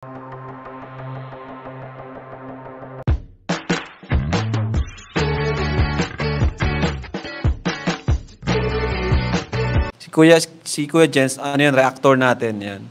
Si Kuya Jens, ano yan, reactor natin yan.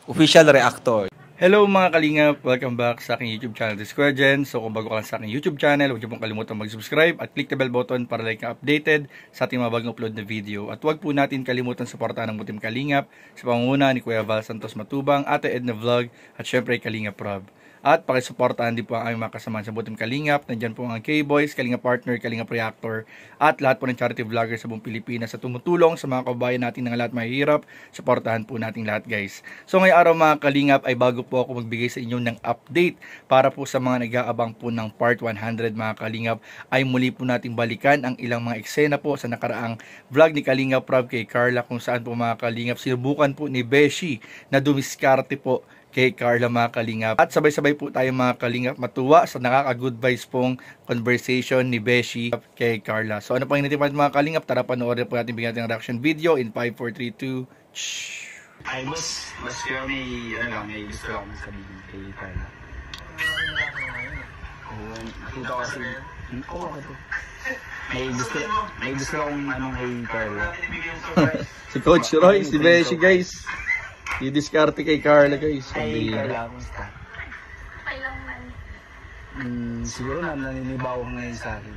Official reactor. Hello mga kalingap! Welcome back sa aking YouTube channel. This is Kuya Jens. So kung bago ka lang sa aking YouTube channel, huwag niyo pong kalimutan mag-subscribe at click the bell button para like na updated sa ating mga bagong upload na video. At huwag po natin kalimutan suportahan ng Butim Kalingap sa pangunguna ni Kuya Val Santos Matubang, Ate Edna Vlog at syempre Kalingap Rob. At pakisuportahan din po ang aming mga kasamahan sa Butim Kalingap. Nandyan po ang K-Boys, Kalingap Partner, Kalingap Reactor at lahat po ng charity vloggers sa buong Pilipinas sa tumutulong sa mga kababayan natin ng lahat mahihirap. Suportahan po natin lahat guys. So ngayong araw mga Kalingap ay bago po ako magbigay sa inyo ng update para po sa mga nag-aabang po ng part 100 mga Kalingap ay muli po nating balikan ang ilang mga eksena po sa nakaraang vlog ni Kalingap Rob kay Carla kung saan po mga Kalingap sinubukan po ni Beshi na dumiskarte po kay Carla mga Kalingap. At sabay-sabay po tayo mga Kalingap matuwa sa nakaka-good vibes pong conversation ni Beshi kay Carla. So ano pang hinatipan mga Kalingap? Tara panoorin po natin bigyan natin ng reaction video in 5, 4, 3, 2. Ay, mas may, may gusto lang sabihin kay Carla. Nakita ko kasi, may gusto akong kay Carla. Si Coach Roy, si Beshi guys. I-discarte kay Carla guys. Ay, Carla, kumusta? Okay lang man. Siguro naninibaw ko ngayon sa akin.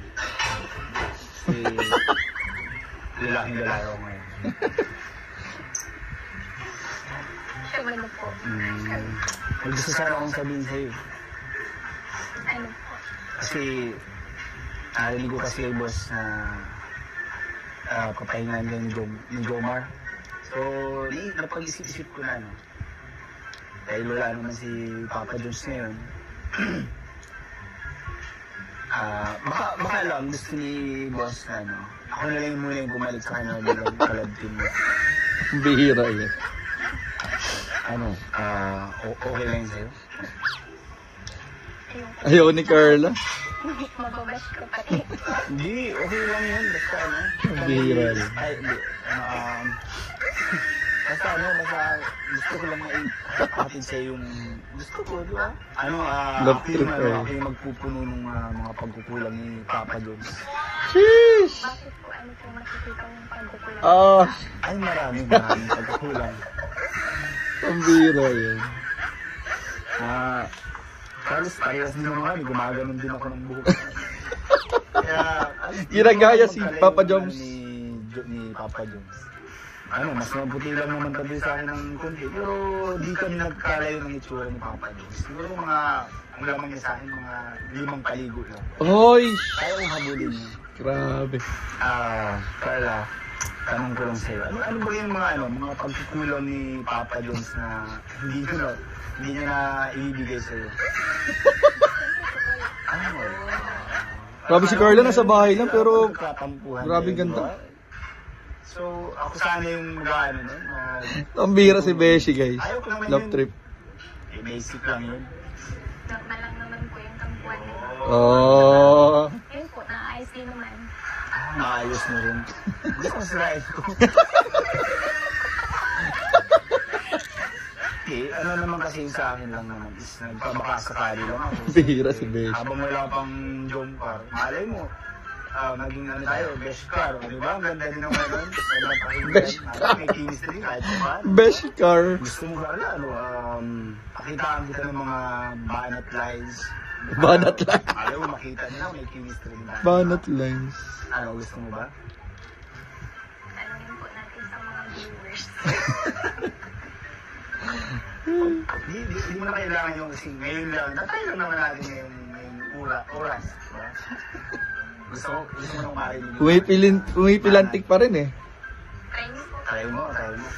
Kasi, lalaking lalaki ako ngayon. Ano po? May gusto sana akong sabihin sa'yo. Ano po? Kasi, narinig ko kasi kay boss na papahingan ni Jomar. So, napag-isip-isip ko na, no? Dahil wala naman si Papa Jones ngayon. Baka lang gusto ni boss na, no? Ako na lang muna yung bumalik sa kanya bilang kalab team mo. Bihira yan. Okay lang sa'yo? Ayaw ni Carla. Mababash ka pati. Hindi, okay lang yun. Basta Bihira yan. Ay, hindi. Basta gusto ko lang i-kapatid sa'yo yung gusto ko, di ba? Ako yung magpupuno ng mga pagkukulang ni Papa Jones. Sheesh! Bakit po ano po makikita yung pagkukulang? Ay, maraming pagkukulang. Ang bihira yan. Carlos, parehas din naman kami. Gumaganon din ako ng buhok. Kaya, ginagaya si Papa Jones. Ni Papa Jones. Mas mabuti lang naman tabi sa akin ng konti. Pero di kami nagkalayo ng itsura ni Papa Jones. Siguro ang lamang niya sa akin, mga 5 paligo lang. Hoy! Kaya kong habulin niya. Grabe. Carla, tanong ko lang sa'yo. Ano ba yung mga pagkukulang ni Papa Jones na hindi niya na ibibigay sa'yo? Grabe si Carla, nasa bahay lang pero grabe ganda. So, ako sana yung mag-ano nun. Ang bihira si Beshi guys. Love trip. Basic lang yun. Normal lang naman po yung kampuan nila. Yun po, naayos din naman. Maayos na rin. Gusto ko sila ito. Ano naman kasi sa akin lang naman is nagpabaka sakali lang ako. Bihira si Beshi. Habang wala pang Jomar, malay mo, naging tayo, best car, di ba? Ang ganda din ng meron. Best car. May chemistry kahit pa. Best car. Gusto mo ba pakitaan kita ng mga banat lines. Banat lines. Ayaw mo makita nila, may chemistry din. Banat lines. Gusto mo ba? Tanungin po natin sa mga viewers. Hindi mo na kailangan yung kasi ngayon lang. Tatay lang naman natin ngayong oras. Diba? Gusto mo nang marinig. Pumipilantik pa rin eh. Try mo po. Try mo.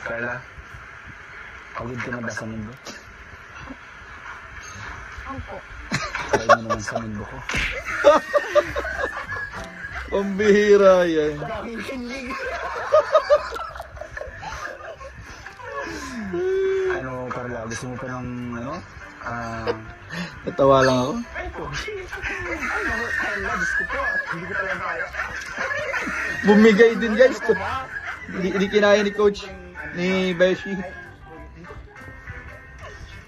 Carla, pagod ka na ba sa mundo? Opo. Try mo naman sa mundo ko. Ang bihira yan. Carla, gusto mo pa ng natawa lang ako. Ay po, Carla, gusto ko. Hindi ko talaga kaya. Bumigay din guys. Hindi kinaya ni coach. ni Beshi.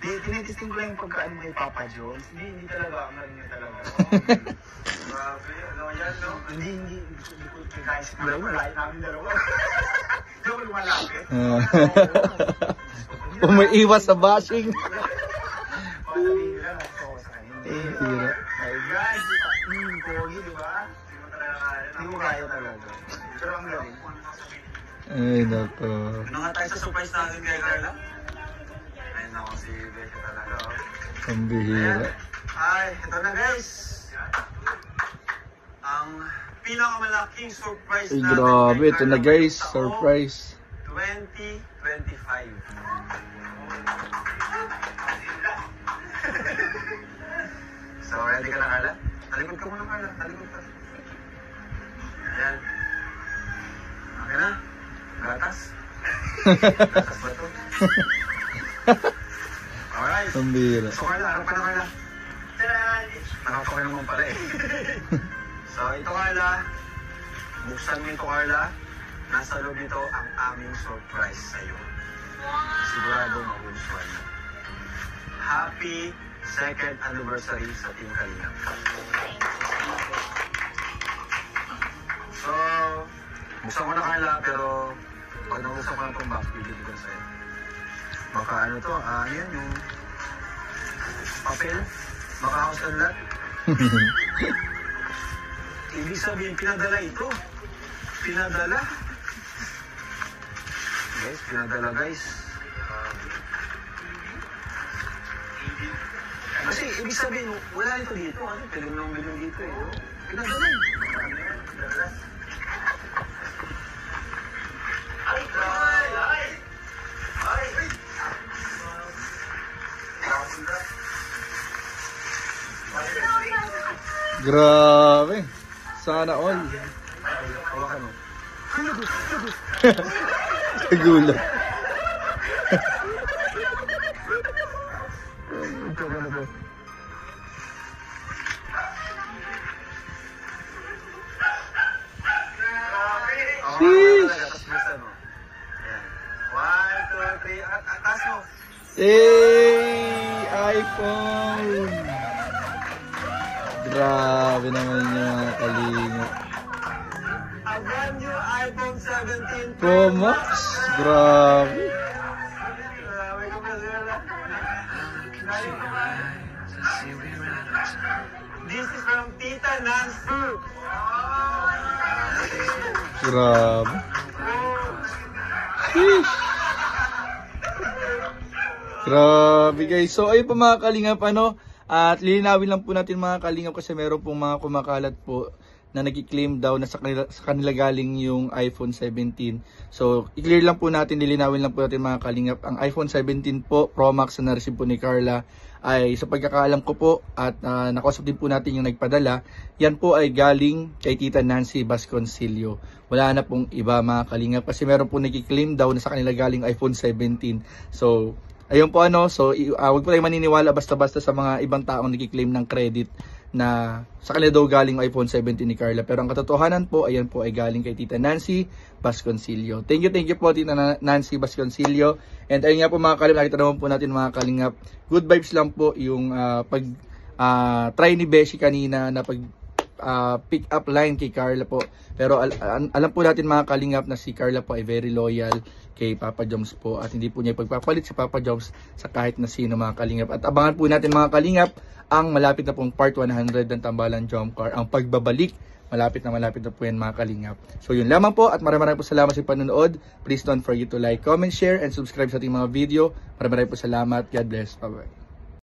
Tinitesting ko lang yung pagkaano kay Papa Jones. Hindi talaga, ano rin talaga. Grabe, ano yan, no? Hindi ko kaya si Kuya, malayo namin dalawa. Hindi ko lumalapit. Umiiwas sa bashing. Sabihin nila, gusto ko sa kanya. Hira. My God, Kogi, di ba? Hindi ko kaya talaga. Pero ang galing. Ay, nako. Ano nga tayo sa surprise natin kay Carla? Ay, nako si Becca talaga. Ang bihira. Ay, ito na guys. Ang pinakamalaking surprise Ay, natin grabe. kay Ito na Carla guys. ngayong taong Surprise. 2025. So, ready ka na, Carla? Talikod ka muna, Carla. Talikod ka. Ayan. Okay na? Gatas? Gatas ba ito? Alright. Ang bihira. So, Carla, ano ka na, Carla? Nakapaka naman pala eh. So, ito, Carla. Buksan mo ito, Carla. Nasa loob nito ang aming surprise sa'yo. Sigurado magugustuhan mo. Happy 2nd anniversary sa Team Kalingap. So, buksan ko na, Carla, pero pag nabuksan ko na itong box, bibigyan ko sa'yo. Baka ano to, yan yung papel, baka ako sanlat. Ibig sabihin, pinadala ito. Pinadala. Guys, pinadala guys. Kasi ibig sabihin, wala nito dito. Ano? Pwede mo nang bilhin dito eh. Pinadala eh. Pinadala. Ay! Ay! Ay! Ay! Ay! Grabe. Sana all. Hawakan mo. Gulo. Sheesh! 1, 2, 3. Atas mo. iPhone! Grabe naman yung mga kalingap. A brand new iPhone 17 Pro Max? Grabe. Grabe ko pa sila. This is from Tita Nancy. Grabe. Sheesh. Grabe guys. So ayun po mga kalingap, ano, at lilinawin lang po natin mga kalingap kasi meron pong mga kumakalat po na nag-claim daw na sa kanila galing yung iPhone 17. So i-clear lang po natin, lilinawin lang po natin mga kalingap. Ang iPhone 17 po Pro Max na na-receive po ni Carla ay sa pagkakaalam ko po at nakausap din po natin yung nagpadala, yan po ay galing kay Tita Nancy Vasconcillo. Wala na pong iba mga kalingap kasi meron po nag-claim daw na sa kanila galing iPhone 17. So ayun po ano, so wag po tayong maniniwala basta-basta sa mga ibang taong nag-claim ng credit na sa kanila daw galing iPhone 17 ni Carla. Pero ang katotohanan po, ayan po ay galing kay Tita Nancy Vasconcillo. Thank you po Tita Nancy Vasconcillo. And ayun nga po mga kalingap, nakita naman po natin mga kalingap, good vibes lang po yung try ni Beshi kanina na pick up line kay Carla po. Pero alam po natin mga kalingap na si Carla po ay very loyal kay Papa Joms po at hindi po niya ipagpapalit si Papa Joms sa kahit na sino mga kalingap. At abangan po natin mga kalingap ang malapit na pong part 100 ng Tambalan Jump Car, ang pagbabalik. Malapit na po yan mga kalingap. So yun lamang po at maraming po salamat sa panonood. Please don't forget to like, comment, share, and subscribe sa ating mga video. Maraming po salamat. God bless. Bye-bye.